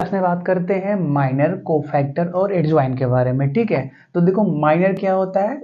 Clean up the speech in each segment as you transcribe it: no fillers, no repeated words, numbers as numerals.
Class में बात करते हैं माइनर, कोफैक्टर और एडजॉइन के बारे में। ठीक है, तो देखो माइनर क्या होता है।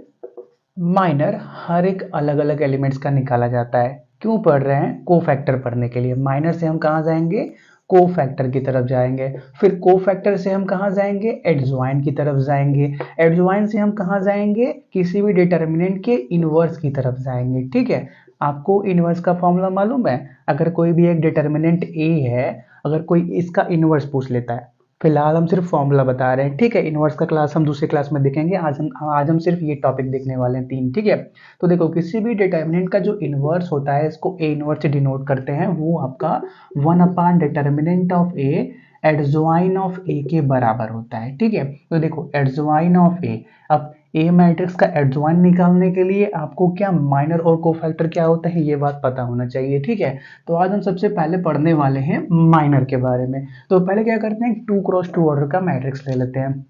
माइनर हर एक अलग अलग एलिमेंट्स का निकाला जाता है। क्यों पढ़ रहे हैं? कोफैक्टर पढ़ने के लिए। माइनर से हम कहाँ जाएंगे? कोफैक्टर की तरफ जाएंगे। फिर कोफैक्टर से हम कहाँ जाएंगे? एडजॉइन की तरफ जाएंगे। एडजॉइन से हम कहाँ जाएंगे? किसी भी डिटर्मिनेंट के इनवर्स की तरफ जाएंगे। ठीक है, आपको इनवर्स का फॉर्मूला मालूम है? अगर कोई भी एक डिटर्मिनेंट ए है, अगर कोई इसका इनवर्स पूछ लेता है, फिलहाल हम सिर्फ फॉर्मूला बता रहे हैं। ठीक है, इनवर्स का क्लास हम दूसरी क्लास में देखेंगे। आज हम सिर्फ ये टॉपिक देखने वाले हैं 3। ठीक है, तो देखो किसी भी डिटर्मिनेंट का जो इनवर्स होता है, इसको ए इनवर्स से डिनोट करते हैं। वो आपका 1 determinant of A adjoint of A के बराबर होता है। ठीक है, तो देखो एडजॉइन ऑफ ए, अब ए मैट्रिक्स का एडजॉइन निकालने के लिए आपको क्या माइनर और कोफैक्टर क्या होता है ये बात पता होना चाहिए। ठीक है, तो आज हम सबसे पहले पढ़ने वाले हैं माइनर के बारे में। तो पहले क्या करते हैं, 2x2 ऑर्डर का मैट्रिक्स ले लेते हैं।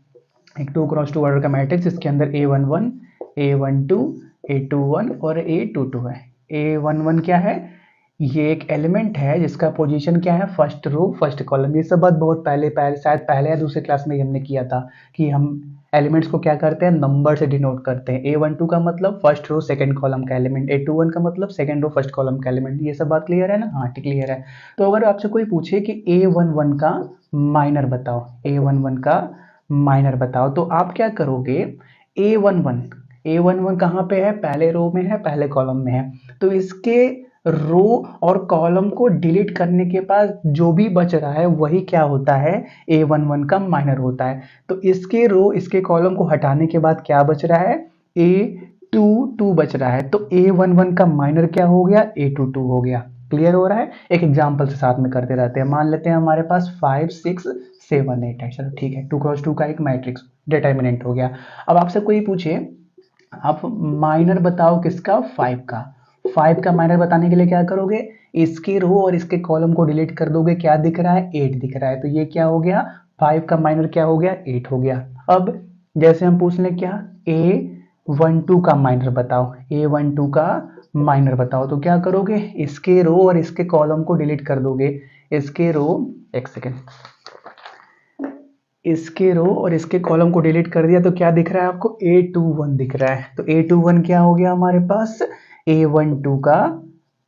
एक 2x2 ऑर्डर का मैट्रिक्स, इसके अंदर A11, A12, A21 और A22 है। A11 क्या है? ये एक एलिमेंट है जिसका पोजीशन क्या है? First row first column. ये सब बात बहुत पहले शायद पहले या दूसरे क्लास में हमने किया था कि हम एलिमेंट्स को क्या करते हैं? नंबर से डिनोट करते हैं। A12 का मतलब फर्स्ट रो सेकंड कॉलम का एलिमेंट, A21 का मतलब सेकंड रो फर्स्ट कॉलम का एलिमेंट। ये सब बात क्लियर है ना? हाँ क्लियर है। तो अगर आपसे कोई पूछे कि A11 का माइनर बताओ, A11 का माइनर बताओ, तो आप क्या करोगे? A11 कहाँ पे है? पहले रो में है, पहले कॉलम में है। तो इसके रो और कॉलम को डिलीट करने के बाद जो भी बच रहा है वही क्या होता है? A11 का माइनर होता है। तो इसके रो इसके कॉलम को हटाने के बाद क्या बच रहा है? A22 बच रहा है। तो A11 का माइनर क्या हो गया? A22 हो गया। क्लियर हो रहा है? एक एग्जाम्पल से साथ में करते रहते हैं। मान लेते हैं हमारे पास 5, 6, 7, 8 है। चलो ठीक है, 2x2 का एक मैट्रिक्स डिटर्मिनेंट हो गया। अब आपसे कोई पूछे आप माइनर बताओ किसका? 5 का। 5 का माइनर बताने के लिए क्या करोगे? इसके रो और इसके कॉलम को डिलीट कर दोगे। क्या दिख रहा है? 8 दिख रहा है। तो ये क्या हो गया? 5 का माइनर क्या हो गया? 8 हो गया। अब जैसे हम पूछ लें क्या? A12 का माइनर बताओ, A12 का माइनर बताओ, तो क्या करोगे? इसके रो और इसके कॉलम को डिलीट कर दोगे। इसके रो, एक सेकेंड, इसके रो और इसके कॉलम को डिलीट कर दिया तो क्या दिख रहा है आपको? A21 दिख रहा है। तो A21 क्या हो गया हमारे पास? A12 का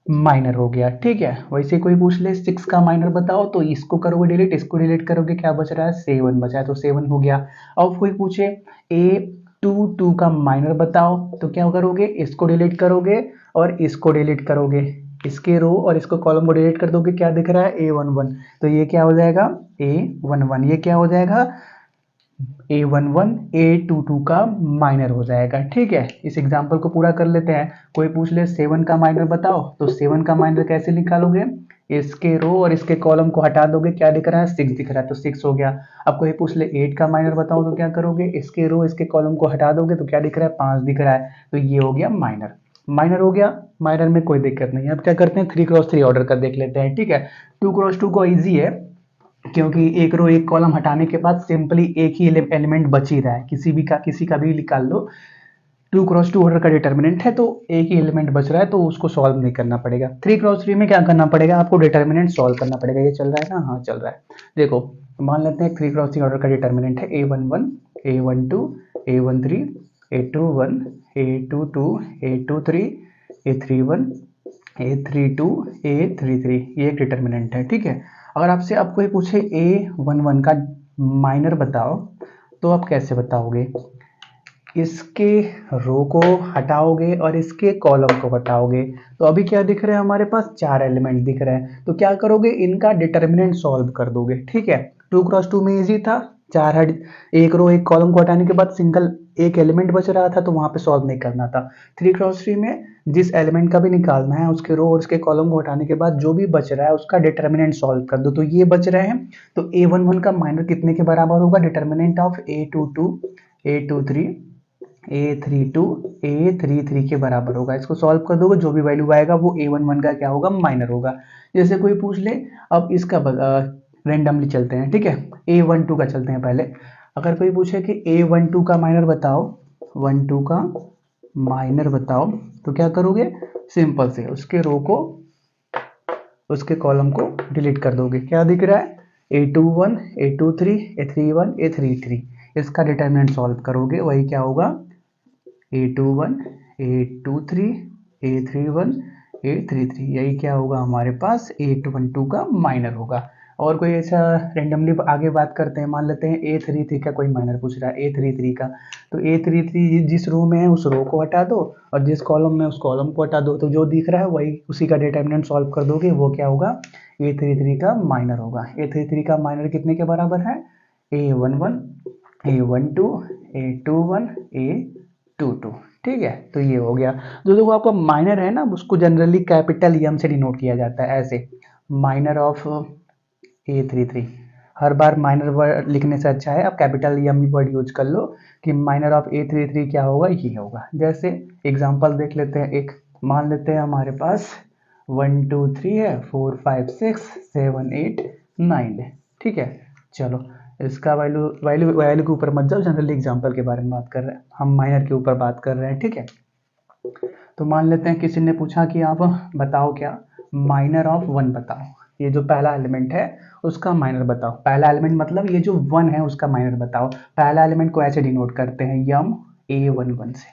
माइनर हो गया। ठीक है, वैसे कोई पूछ ले 6 का माइनर बताओ, तो इसको करोगे डिलीट, इसको डिलीट करोगे, क्या बच रहा है? 7 बचा है, तो 7 हो गया। अब कोई पूछे A22 का माइनर बताओ, तो क्या करोगे? इसको डिलीट करोगे और इसको डिलीट करोगे, इसके रो और इसको कॉलम को डिलीट कर दोगे, क्या दिख रहा है? A11। तो ये क्या हो जाएगा? A11। ये क्या हो जाएगा? A11 A22 का माइनर हो जाएगा। ठीक है, इस एग्जांपल को पूरा कर लेते हैं। कोई पूछ ले 7 का माइनर बताओ, तो 7 का माइनर कैसे निकालोगे? इसके रो और इसके कॉलम को हटा दोगे, क्या दिख रहा है? 6 दिख रहा है, तो 6 हो गया। अब कोई पूछ ले 8 का माइनर बताओ, तो क्या करोगे? इसके रो इसके कॉलम को हटा दोगे, तो क्या दिख रहा है? 5 दिख रहा है। तो ये हो गया माइनर। माइनर हो गया, माइनर में कोई दिक्कत नहीं है। अब क्या करते हैं? 3x3 ऑर्डर का देख लेते हैं। ठीक है, 2x2 को ईजी है क्योंकि एक रो एक कॉलम हटाने के बाद सिंपली एक ही एलिमेंट बच ही रहा है, किसी का भी निकाल लो। 2x2 ऑर्डर का डिटर्मिनेंट है तो एक ही एलिमेंट बच रहा है, तो उसको सॉल्व नहीं करना पड़ेगा। 3x3 में क्या करना पड़ेगा? आपको डिटर्मिनेंट सॉल्व करना पड़ेगा। ये चल रहा है ना? हाँ चल रहा है। देखो मान लेते हैं 3x3 ऑर्डर का डिटर्मिनेंट है A11, A12, A13, A21, A22, A23, A31, A32, A33। ये एक डिटर्मिनेंट है। ठीक है, अगर आपसे अब कोई पूछे A11 का माइनर बताओ, तो आप कैसे बताओगे? इसके रो को हटाओगे और इसके कॉलम को हटाओगे, तो अभी क्या दिख रहे हैं हमारे पास? 4 एलिमेंट दिख रहे हैं। तो क्या करोगे? इनका डिटर्मिनेंट सॉल्व कर दोगे। ठीक है, 2x2 में इजी था, एक रो एक कॉलम को हटाने के बाद सिंगल एक एलिमेंट बच रहा था, तो वहां पे सॉल्व नहीं करना था। 3x3 में जिस एलिमेंट का भी निकालना है, उसके रो और उसके कॉलम को हटाने के बाद जो भी बच रहा है उसका डिटर्मिनेंट सॉल्व कर दो। तो ये बच रहे हैं, तो A11 का माइनर कितने के बराबर होगा? Determinant of A22, A23, A32, A33 के बराबर होगा। इसको सॉल्व कर दोगे, जो भी वैल्यू आएगा वो A11 का क्या होगा? माइनर होगा। जैसे कोई पूछ ले, अब इसका रेंडमली चलते हैं। ठीक है, A12 का चलते हैं पहले। अगर कोई पूछे कि A12 का माइनर बताओ, 12 का माइनर बताओ, तो क्या करोगे? सिंपल से उसके रो को उसके कॉलम को डिलीट कर दोगे। क्या दिख रहा है? A21 A23 A31 A33, इसका डिटर्मिनेंट सॉल्व करोगे वही क्या होगा A21 A23 A31 A33, यही क्या होगा हमारे पास A12 का माइनर होगा। और कोई ऐसा रेंडमली आगे बात करते हैं, मान लेते हैं A33 का कोई माइनर पूछ रहा है A33 का, तो A33 जिस रो में है उस रो को हटा दो और जिस कॉलम में उस कॉलम को हटा दो, तो जो दिख रहा है वही उसी का डिटर्मिनेंट सॉल्व कर दोगे, वो क्या होगा A33 का माइनर होगा। A33 का माइनर कितने के बराबर है A11 A12 A21 A22, ठीक है। तो ये हो गया। जो देखो आपका माइनर है ना उसको जनरली कैपिटल एम से डिनोट किया जाता है, ऐसे minor of A33। Her bar minor word लिखने से अच्छा है आप कैपिटल एम वर्ड यूज कर लो कि माइनर ऑफ A33 क्या होगा, ये होगा। जैसे एग्जांपल देख लेते हैं, एक मान लेते हैं हमारे पास 1 2 3 है, 4 5 6 7 8 9 है, ठीक है। चलो इसका वैल्यू वैल्यू वैल्यू के ऊपर मत जाओ, जनरली एग्जांपल के बारे में बात कर रहे हैं हम, माइनर के ऊपर बात कर रहे हैं, ठीक है। तो मान लेते हैं किसी ने पूछा कि आप बताओ क्या माइनर ऑफ 1 बताओ, ये जो पहला एलिमेंट है उसका माइनर बताओ। पहला एलिमेंट मतलब ये जो 1 है उसका माइनर बताओ। पहला एलिमेंट को ऐसे डिनोट करते हैं यम A11 से,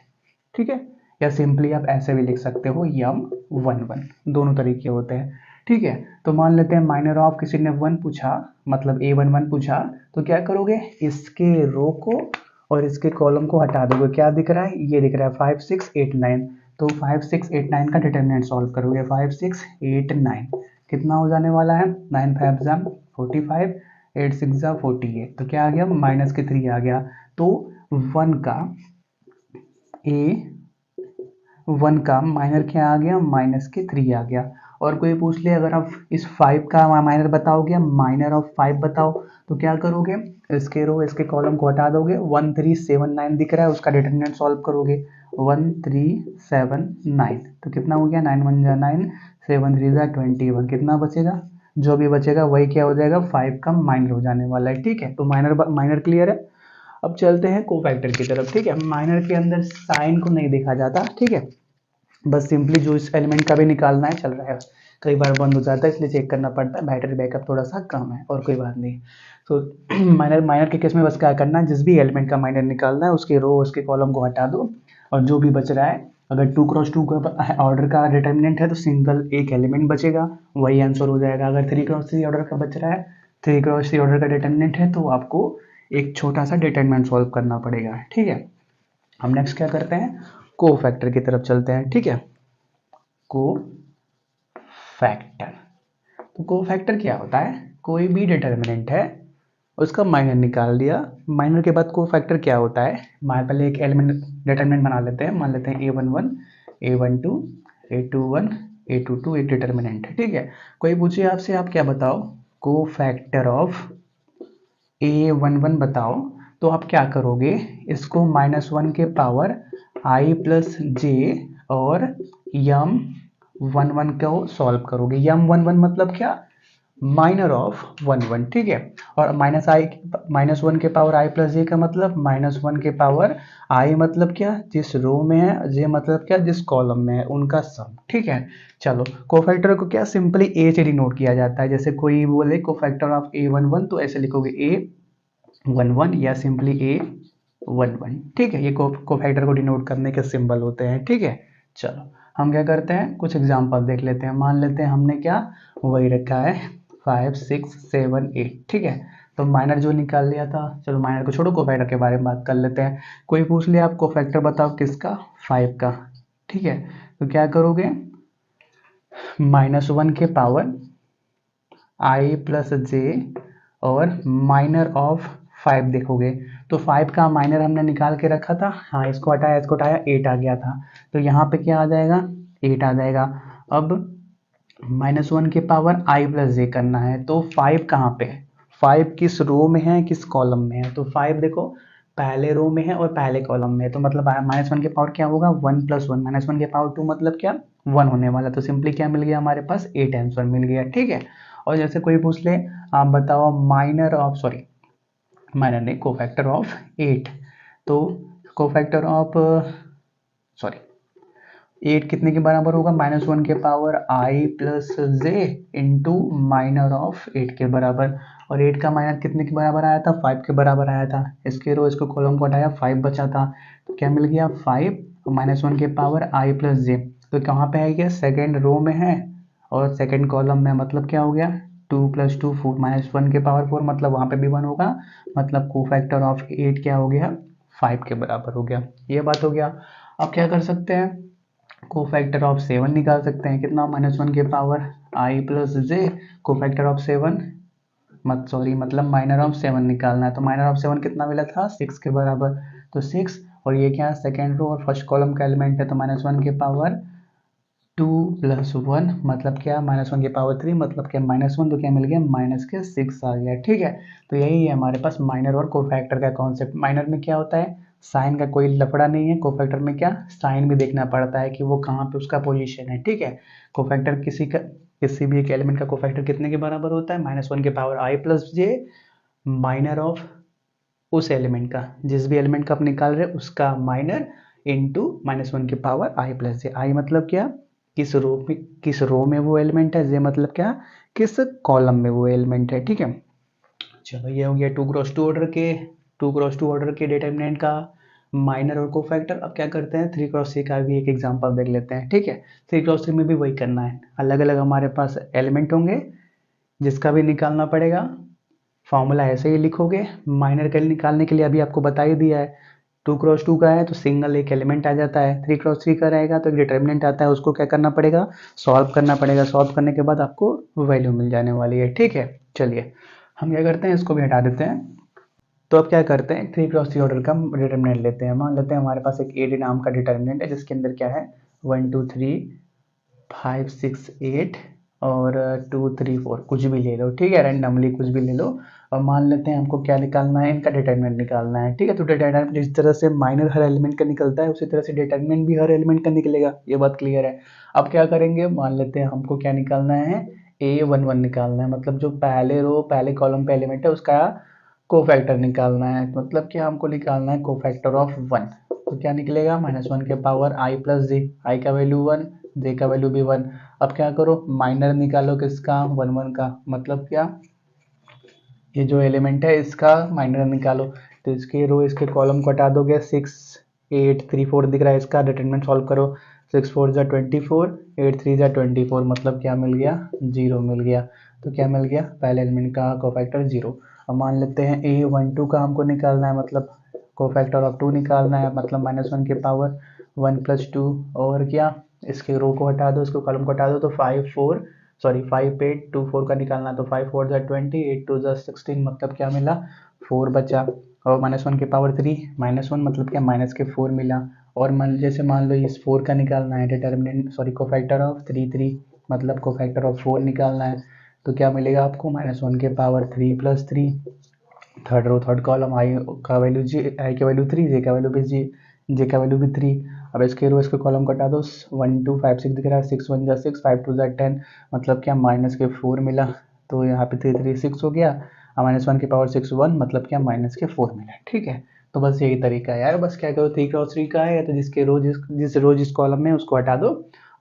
ठीक है। या सिंपली आप ऐसे भी लिख सकते हो यम 11, दोनों तरीके होते हैं, ठीक है। तो मान लेते हैं माइनर ऑफ किसी ने 1 पूछा, मतलब A11 पूछा, तो क्या करोगे इसके रो को और इसके कॉलम को हटा दोगे, क्या दिख रहा है ये दिख रहा है 5 6 8 9, तो 5 6 8 9 का डिटरमिनेंट सॉल्व करोगे 5 6 8 9, कितना हो जाने वाला है 9 5 जा 45 8 6 जा 48, तो क्या आ गया माइनस के 3 आ गया। तो 1 का A1 का माइनर क्या आ गया माइनस के 3 आ गया। और कोई पूछ ले अगर आप इस 5 का माइनर बताओगे, माइनर ऑफ 5 बताओ, तो क्या करोगे इसके रो इसके कॉलम को हटा दोगे, 1379 दिख रहा है उसका डिटरमिनेंट सॉल्व करोगे 1379, तो कितना हो गया 9 1 जा 9 7 3 जा 21, कितना बचेगा जो भी बचेगा वही क्या हो जाएगा 5 का माइनर हो जाने वाला है, ठीक है। तो माइनर माइनर क्लियर है। अब चलते हैं कोफैक्टर की तरफ, ठीक है। माइनर के अंदर साइन को नहीं देखा जाता, ठीक है, बस सिंपली जो इस एलिमेंट का भी निकालना है, चल रहा है कई बार बंद हो जाता है इसलिए चेक करना पड़ता है, बैटरी बैकअप थोड़ा सा कम है और कोई बात नहीं। तो माइनर माइनर के केस में बस क्या करना है, जिस भी एलिमेंट का माइनर निकालना है उसके रो उसके कॉलम को हटा दो और जो भी बच रहा है, अगर 2x2 का ऑर्डर का डिटर्मिनेंट है तो सिंगल एक एलिमेंट बचेगा वही आंसर हो जाएगा। अगर 3x3 ऑर्डर का बच रहा है, 3x3 ऑर्डर का डिटर्मिनेंट है, तो आपको एक छोटा सा डिटर्मिनेंट सॉल्व करना पड़ेगा, ठीक है। हम नेक्स्ट क्या करते हैं कोफैक्टर की तरफ चलते हैं, ठीक है। कोफैक्टर, तो कोफैक्टर क्या होता है, कोई भी डिटर्मिनेंट है उसका माइनर निकाल दिया, माइनर के बाद कोफैक्टर क्या होता है, मान पहले एक एलिमेंट डिटर्मिनेंट बना लेते हैं, मान लेते हैं A11 A12 A21 A22 एक डिटर्मिनेंट है, ठीक है। कोई पूछे आपसे आप क्या बताओ कोफैक्टर ऑफ A11 बताओ, तो आप क्या करोगे इसको -1 के पावर I प्लस जे और यम 11 को सॉल्व करोगे। यम 11 मतलब क्या माइनर ऑफ 11, ठीक है। और -1 के पावर I प्लस जे का मतलब -1 के पावर I मतलब क्या जिस रो में है, जे मतलब क्या जिस कॉलम में है, उनका सम, ठीक है। चलो कोफैक्टर को क्या सिंपली ए से डिनोट किया जाता है, जैसे कोई बोले कोफैक्टर ऑफ A11 तो ऐसे लिखोगे A11 या सिंपली A11, ठीक है। ये कोफैक्टर को डिनोट करने के सिंबल होते हैं, ठीक है। चलो हम क्या करते हैं कुछ एग्जांपल देख लेते हैं, मान लेते हैं हमने क्या वही रखा है 5 6 7 8, ठीक है। तो माइनर जो निकाल लिया था, चलो माइनर को छोड़ो कोफैक्टर के बारे में बात कर लेते हैं। कोई पूछ लिया आप कोफैक्टर बताओ किसका 5 का, ठीक है। तो क्या करोगे -1 के पावर I प्लस जे और माइनर ऑफ 5 देखोगे, तो 5 का माइनर हमने निकाल के रखा था, हाँ इसको हटाया 8 आ गया था, तो यहाँ पे क्या आ जाएगा 8 आ जाएगा। अब -1 के पावर I प्लस जे करना है, तो 5 कहाँ पे है, 5 किस रो में है किस कॉलम में है, तो 5 देखो पहले रो में है और पहले कॉलम में है, तो मतलब -1 के पावर क्या होगा 1 प्लस 1, -1 के पावर 2 मतलब क्या 1 होने वाला, तो सिंपली क्या मिल गया हमारे पास 8 आंसर मिल गया, ठीक है। और जैसे कोई पूछ ले आप बताओ माइनर ऑफ सॉरी माइनर नहीं कोफैक्टर ऑफ 8, तो कोफैक्टर ऑफ सॉरी 8 कितने के बराबर होगा, -1 के power i plus J into minor of 8 के बराबर। और 8 का माइनर कितने के बराबर आया था, 5 के बराबर आया था। इसके रो इसको कॉलम को हटाया, 5 बचा था, तो क्या मिल गया 5 -1 के पावर i प्लस जे। तो कहाँ पे है, ये सेकेंड रो में है और सेकेंड कॉलम में, मतलब क्या हो गया 2 + 2 4 -1 के पावर 4, मतलब वहाँ पे भी 1 होगा, मतलब कोफैक्टर ऑफ 8 क्या हो गया 5 के बराबर हो गया। ये बात हो गया। अब क्या कर सकते हैं, कोफैक्टर ऑफ 7 निकाल सकते हैं। कितना, -1 के power i plus J, cofactor of 7 मतलब माइनर ऑफ 7 निकालना है। तो माइनर ऑफ 7 कितना मिला था, 6 के बराबर। तो 6, और ये क्या है सेकेंड रो और फर्स्ट कॉलम का एलिमेंट है, तो -1 के पावर 2 + 1 मतलब क्या, -1 के पावर 3 मतलब क्या -1, तो क्या मिल गया -6 आ गया। ठीक है, तो यही है हमारे पास माइनर और कोफैक्टर का कॉन्सेप्ट। माइनर में क्या होता है, साइन का कोई लफड़ा नहीं है। कोफैक्टर में क्या, साइन भी देखना पड़ता है कि वो कहाँ पे उसका पोजीशन है। ठीक है, कोफैक्टर किसी भी एक एलिमेंट का कोफैक्टर कितने के बराबर होता है, -1 के power i plus J, minor of उस एलिमेंट का, जिस भी एलिमेंट का आप निकाल रहे हैं उसका माइनर इंटू -1 के पावर i प्लस जे। आई मतलब क्या, किस रो में वो एलिमेंट है, जे मतलब क्या, किस कॉलम में वो एलिमेंट है। ठीक है, चलो ये हो गया 2 क्रॉस 2 ऑर्डर के डिटरमिनेंट का माइनर और कोफैक्टर। अब क्या करते हैं 3 क्रॉस 3 का भी एक एग्जांपल देख लेते हैं। ठीक है, 3 क्रॉस 3 में भी वही करना है, अलग अलग हमारे पास एलिमेंट होंगे जिसका भी निकालना पड़ेगा। फॉर्मूला ऐसे ही लिखोगे, माइनर का निकालने के लिए अभी आपको बता ही दिया है। 2 क्रॉस 2 का है तो सिंगल एक एलिमेंट आ जाता है, 3 क्रॉस 3 का रहेगा तो एक डिटर्मिनेंट आता है, उसको क्या करना पड़ेगा, सॉल्व करना पड़ेगा। सॉल्व करने के बाद आपको वैल्यू मिल जाने वाली है। ठीक है, चलिए हम क्या करते हैं, इसको भी हटा देते हैं। तो अब क्या करते हैं, 3 क्रॉस 3 ऑर्डर का डिटर्मिनेंट लेते हैं। मान लेते हैं हमारे पास एक ए नाम का डिटर्मिनेंट है जिसके अंदर क्या है 1 2 3 5 6 8 और 2 3 4 कुछ भी ले लो। ठीक है, रैंडमली कुछ भी ले लो। और मान लेते हैं हमको क्या निकालना है, इनका डिटरमिनेंट निकालना है। ठीक है, तो डिटरमिनेंट जिस तरह से माइनर हर एलिमेंट का निकलता है उसी तरह से डिटरमिनेंट भी हर एलिमेंट का निकलेगा, ये बात क्लियर है। अब क्या करेंगे, मान लेते हैं हमको क्या निकालना है, A11 निकालना है, मतलब जो पहले रो पहले कॉलम पे एलिमेंट है उसका कोफैक्टर निकालना है। मतलब क्या हमको निकालना है कोफैक्टर ऑफ 1। तो क्या निकलेगा, -1 के पावर i प्लस जे, आई का वैल्यू 1, जे का वैल्यू भी 1। अब क्या करो, माइनर निकालो किसका, 1 1 का, मतलब क्या, ये जो एलिमेंट है इसका माइनर निकालो। तो इसके रो इसके कॉलम को हटा दोगे, 6 8 3 4 दिख रहा है, इसका डिटरमिनेंट सॉल्व करो। 6 4 जा 24, 8 3 जा 24, मतलब क्या मिल गया, 0 मिल गया। तो क्या मिल गया, पहले एलिमेंट का कोफैक्टर 0। अब मान लेते हैं A12 का हमको निकालना है, मतलब कोफैक्टर ऑफ 2 निकालना है, मतलब -1 के पावर 1 + 2, और क्या, इसके रो को हटा दो, इसको कॉलम को हटा दो, तो 5 8 2 4 का निकालना, तो 5 4 जा 20, 8 2 जा 16, मतलब क्या मिला 4 बचा। और -1 के पावर 3, -1 मतलब क्या, माइनस के 4 मिला। और मान लो इस 4 का निकालना है कोफैक्टर ऑफ 3 मतलब कोफैक्टर ऑफ 4 निकालना है। तो क्या मिलेगा आपको, -1 के power 3 + 3, third row third column, I का वैल्यू जी, आई का वैल्यू 3, जे का वैल्यू भी जी, जे का वैल्यू भी 3। अब इसके रो इसके कॉलम कटा दो, 1 2 5 6 दिख रहा है, 6 1 जा 6, 5 2 जा 10, मतलब क्या माइनस के 4 मिला। तो यहाँ पे 3 3 6 हो गया, -1 की पावर 6 1, मतलब क्या माइनस के 4 मिला। ठीक है, तो बस यही तरीका है यार, बस क्या करो 3 क्रॉस 3 का है तो जिसके रो जिस कॉलम में उसको हटा दो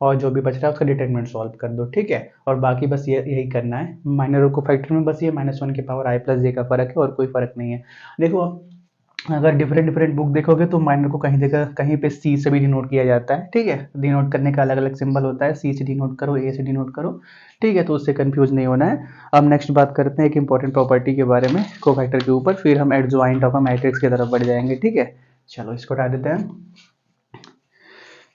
और जो भी बच रहा है उसका डिटरमिनेंट सॉल्व कर दो। ठीक है, और बाकी बस यही करना है। माइनर को फैक्टर में बस ये -1 के पावर i प्लस जे का फर्क है और कोई फर्क नहीं है। देखो अगर डिफरेंट डिफरेंट बुक देखोगे तो माइनर को कहीं जगह कहीं पे सी से भी डिनोट किया जाता है। ठीक है, डिनोट करने का अलग अलग सिंबल होता है, सी से डिनोट करो, ए से डिनोट करो। ठीक है, तो उससे कंफ्यूज नहीं होना है। अब नेक्स्ट बात करते हैं एक इंपॉर्टेंट प्रॉपर्टी के बारे में कोफैक्टर के ऊपर, फिर हम एडजॉइंट ऑफ अ मैट्रिक्स की तरफ बढ़ जाएंगे। ठीक है, चलो इसको हटा देते हैं।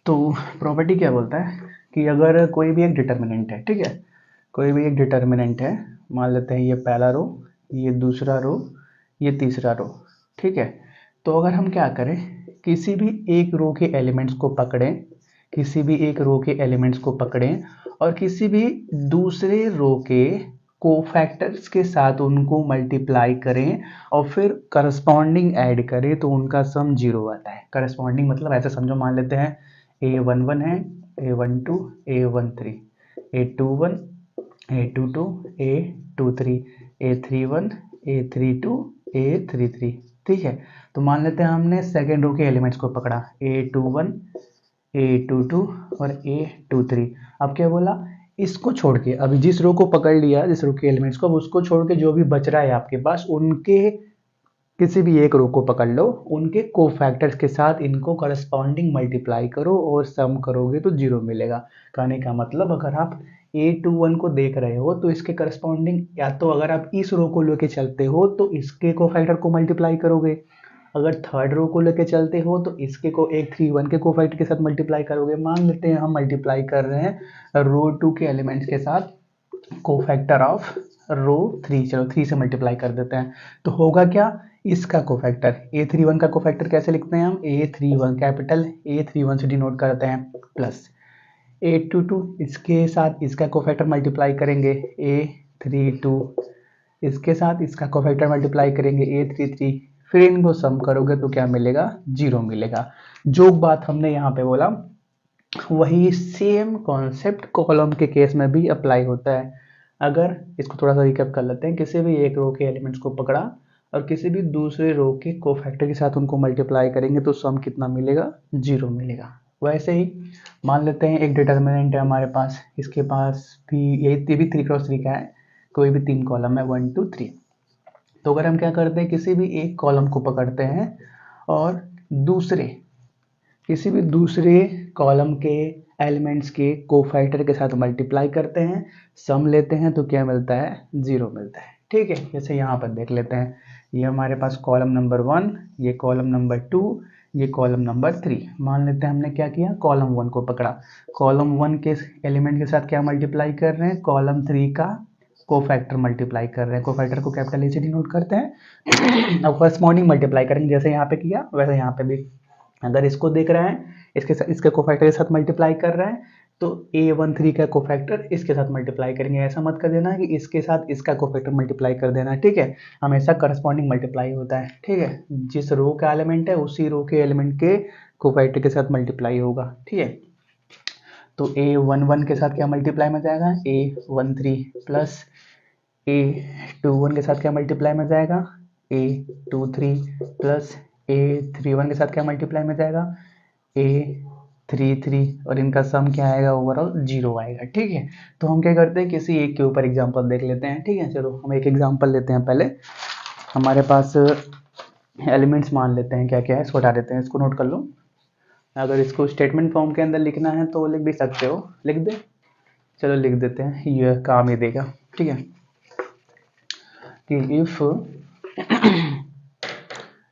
तो प्रॉपर्टी क्या बोलता है कि अगर कोई भी एक डिटर्मिनेंट है, ठीक है, कोई भी एक डिटर्मिनेंट है, मान लेते हैं ये पहला रो, ये दूसरा रो, ये तीसरा रो। ठीक है, तो अगर हम क्या करें, किसी भी एक रो के एलिमेंट्स को पकड़ें, किसी भी एक रो के एलिमेंट्स को पकड़ें और किसी भी दूसरे रो के कोफैक्टर्स के साथ उनको मल्टीप्लाई करें और फिर करस्पॉन्डिंग ऐड करें तो उनका सम 0 आता है। करस्पॉन्डिंग मतलब ऐसे समझो, मान लेते हैं A11 है, A12 A13, A21 A22 A23, A31 A32 A33। ठीक है, तो मान लेते हैं हमने सेकेंड रो के एलिमेंट्स को पकड़ा, A21 A22 और A23। अब क्या बोला, इसको छोड़ के, अभी जिस रो को पकड़ लिया, जिस रो के एलिमेंट्स को, अब उसको छोड़ के जो भी बच रहा है आपके पास, उनके किसी भी एक रो को पकड़ लो, उनके कोफैक्टर्स के साथ इनको करस्पॉन्डिंग मल्टीप्लाई करो और सम करोगे तो 0 मिलेगा। कहने का मतलब, अगर आप A21 को देख रहे हो तो इसके करस्पॉन्डिंग, या तो अगर आप इस रो को लेके चलते हो तो इसके कोफैक्टर को मल्टीप्लाई करोगे, अगर थर्ड रो को लेके चलते हो तो इसके को A31 के कोफैक्टर के साथ मल्टीप्लाई करोगे। मान लेते हैं हम मल्टीप्लाई कर रहे हैं रो 2 के एलिमेंट्स के साथ कोफैक्टर ऑफ रो 3, चलो 3 से मल्टीप्लाई कर देते हैं, तो होगा क्या, इसका कोफैक्टर A31 का कोफैक्टर कैसे लिखते हैं हम, A31 कैपिटल A31 से डिनोट करते हैं, प्लस A22 इसके साथ इसका कोफैक्टर मल्टीप्लाई करेंगे A32, इसके साथ इसका कोफैक्टर मल्टीप्लाई करेंगे A33, फिर इनको सम करोगे तो क्या मिलेगा, 0 मिलेगा। जो बात हमने यहाँ पे बोला वही सेम कॉन्सेप्ट कॉलम के केस में भी अप्लाई होता है। अगर इसको थोड़ा सा रिकैप कर लेते हैं, किसी भी एक रो के एलिमेंट्स को पकड़ा और किसी भी दूसरे रो के कोफैक्टर के साथ उनको मल्टीप्लाई करेंगे तो सम कितना मिलेगा, 0 मिलेगा। वैसे ही मान लेते हैं एक डिटर्मिनेंट है हमारे पास, इसके पास भी ये भी 3x3 का है, कोई भी 3 कॉलम है 1 2 3। तो अगर हम क्या करते हैं, किसी भी एक कॉलम को पकड़ते हैं और किसी भी दूसरे कॉलम के एलिमेंट्स के कोफैक्टर के साथ मल्टीप्लाई करते हैं, सम लेते हैं तो क्या मिलता है, 0 मिलता है। ठीक है, जैसे यहाँ पर देख लेते हैं, ये हमारे पास कॉलम नंबर 1, ये कॉलम नंबर 2, ये कॉलम नंबर 3। मान लेते हैं हमने क्या किया, कॉलम 1 को पकड़ा, कॉलम 1 के एलिमेंट के साथ क्या मल्टीप्लाई कर रहे हैं, कॉलम 3 का कोफैक्टर मल्टीप्लाई कर रहे हैं, कोफैक्टर को कैपिटल ए से डिनोट करते हैं। अब करस्पॉन्डिंग मल्टीप्लाई करेंगे, जैसे यहाँ पे किया वैसे यहाँ पे भी, अगर इसको देख रहे हैं, इसके कोफैक्टर के साथ मल्टीप्लाई कर रहे हैं तो A13 का कोफैक्टर इसके साथ मल्टीप्लाई करेंगे। ऐसा मत कर देना कि इसके साथ इसका कोफैक्टर मल्टीप्लाई कर देना, ठीक है, हमेशा करस्पॉन्डिंग मल्टीप्लाई होता है। ठीक है, जिस रो का एलिमेंट है उसी रो के एलिमेंट के कोफैक्टर के साथ मल्टीप्लाई होगा। ठीक है, तो A11 के साथ क्या मल्टीप्लाई में जाएगा, A13 प्लस A21 के साथ क्या मल्टीप्लाई में जाएगा, A23 प्लस A31 के साथ क्या मल्टीप्लाई में जाएगा, A33, और इनका सम क्या आएगा, ओवरऑल 0 आएगा। ठीक है, तो हम क्या करते हैं, किसी एक के ऊपर एग्जांपल देख लेते हैं। ठीक है, चलो हम एक एग्जांपल लेते हैं। पहले हमारे पास एलिमेंट्स मान लेते हैं क्या क्या है, इसको हटा देते हैं, इसको नोट कर लो। अगर इसको स्टेटमेंट फॉर्म के अंदर लिखना है तो लिख भी सकते हो, लिख दे, चलो लिख देते हैं, यह काम ही देगा। ठीक है, कि इफ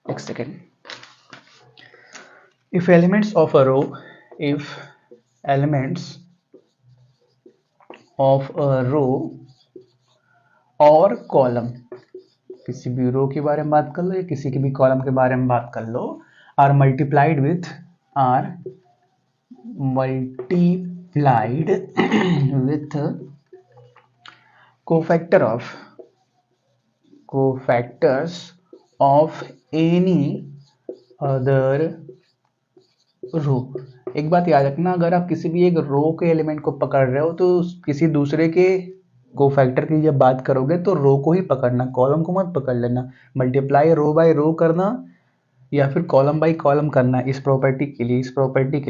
एक second, if elements of a row और कॉलम, किसी भी रो के बारे में बात कर लो या किसी के भी कॉलम के बारे में बात कर लो, are multiplied with cofactors of any other row. एक बात याद रखना, अगर आप किसी भी एक रो के एलिमेंट को पकड़ रहे हो तो किसी दूसरे के कोफैक्टर की जब बात करोगे तो रो को ही पकड़ना, कॉलम को मत पकड़ लेना। मल्टीप्लाई रो बाय रो करना या फिर कॉलम बाय कॉलम करना, इस प्रॉपर्टी के लिए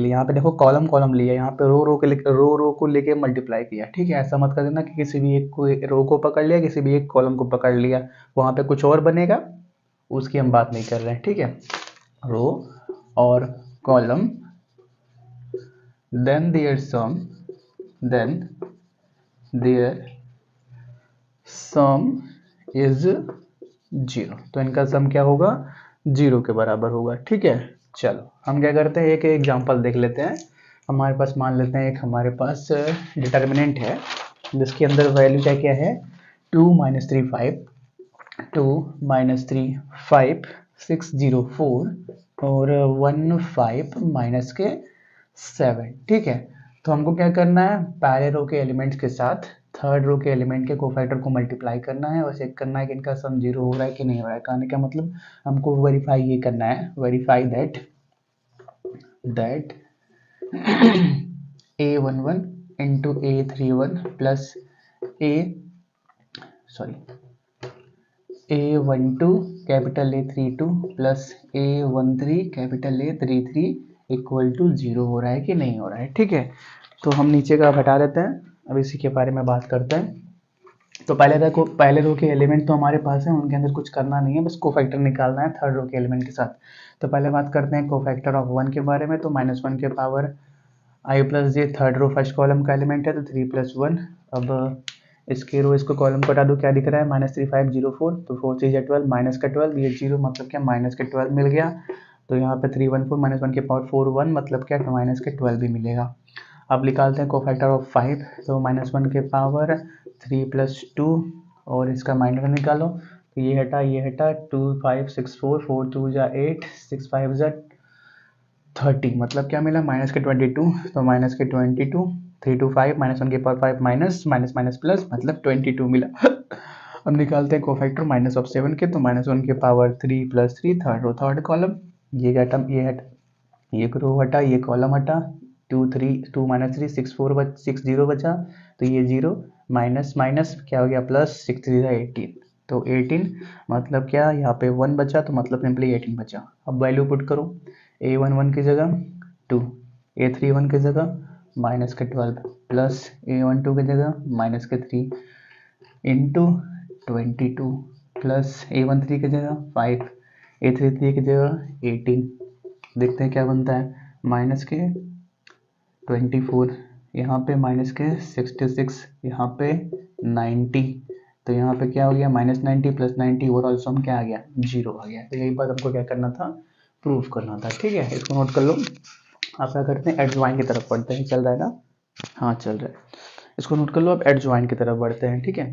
यहाँ पे देखो कॉलम कॉलम लिया, यहाँ पे रो को लेके मल्टीप्लाई किया। ठीक है, ऐसा मत कर देना कि किसी भी एक को रो को पकड़ लिया, किसी भी एक कॉलम को पकड़ लिया, वहाँ पे कुछ और बनेगा, उसकी हम बात नहीं कर रहे हैं। ठीक है, रो और column, then their sum is 0, तो इनका सम क्या होगा, 0 के बराबर होगा। ठीक है, चलो हम क्या करते हैं, एक एग्जांपल देख लेते हैं। हमारे पास मान लेते हैं एक हमारे पास डिटर्मिनेंट है जिसके अंदर वैल्यू क्या क्या है, 2 - 3 5, 2 - 3 5, 6 0 4 और 1 5 माइनस के 7। ठीक है, तो हमको क्या करना है, पहले रो के एलिमेंट्स के साथ थर्ड रो के एलिमेंट के कोफैक्टर को मल्टीप्लाई करना है और चेक करना है कि इनका सम 0 हो रहा है कि नहीं हो रहा है। कहने का मतलब हमको वेरीफाई ये करना है, verify that A11 into A31 plus A12 capital A32 plus A13 capital A33 equal to 0 हो रहा है कि नहीं हो रहा है। ठीक है, तो हम नीचे का हटा देते हैं, अब इसी के बारे में बात करते हैं। तो पहले रो के एलिमेंट तो हमारे पास है, उनके अंदर कुछ करना नहीं है, बस कोफैक्टर निकालना है थर्ड रो के एलिमेंट के साथ। तो पहले बात करते हैं कोफैक्टर ऑफ 1 के बारे में। तो -1 के power i plus J third row first column का एलिमेंट है, तो 3 + 1। अब इसके रो इसको कॉलम को हटा दो, क्या दिख रहा है -3504, तो 4 3 12, माइनस का 12, ये 0 मतलब क्या माइनस का 12 मिल गया। तो यहाँ पे 314 -1 के पावर 4 1 मतलब क्या माइनस के 12 भी मिलेगा। अब निकालते हैं कोफैक्टर ऑफ 5। तो -1 के पावर 3 + 2 और इसका माइनर निकालो, तो ये हटा 2 5 6 4 4 2 जा 8 6 5 जा 30 मतलब क्या मिला माइनस के 22, तो माइनस के 22 3 2 5 -1 के power 5 minus minus minus plus मतलब 22 मिला। अब निकालते हैं कोफैक्टर -7 के। तो -1 के power 3 + 3 third row third column, ये हटा ये रो हटा ये कॉलम हटा, 2 3 2 -3 6 4 6 0 बचा, तो ये 0 माइनस माइनस क्या हो गया प्लस 6 3 18, तो 18 मतलब क्या यहाँ पे 1 बचा, तो मतलब सिंपली 18 बचा। अब वैल्यू पुट करो, A11 की जगह 2, A31 की जगह माइनस के 12 प्लस A12 की जगह माइनस के 3 इंटू 22 प्लस A13 की जगह 5, A33 की जगह 18। देखते हैं क्या बनता है, माइनस के 24, यहाँ पे माइनस के 66, यहाँ पे 90, तो यहाँ पे क्या हो गया -90 + 90 ओवरऑल सम क्या आ गया 0 आ गया। तो यही बात हमको क्या करना था, प्रूफ करना था। ठीक है, इसको नोट कर लो। आप क्या करते हैं एडजॉइन की तरफ पढ़ते हैं, चल रहा है ना, हाँ चल रहा है, इसको नोट कर लो। अब एडजॉइन की तरफ बढ़ते हैं। ठीक है,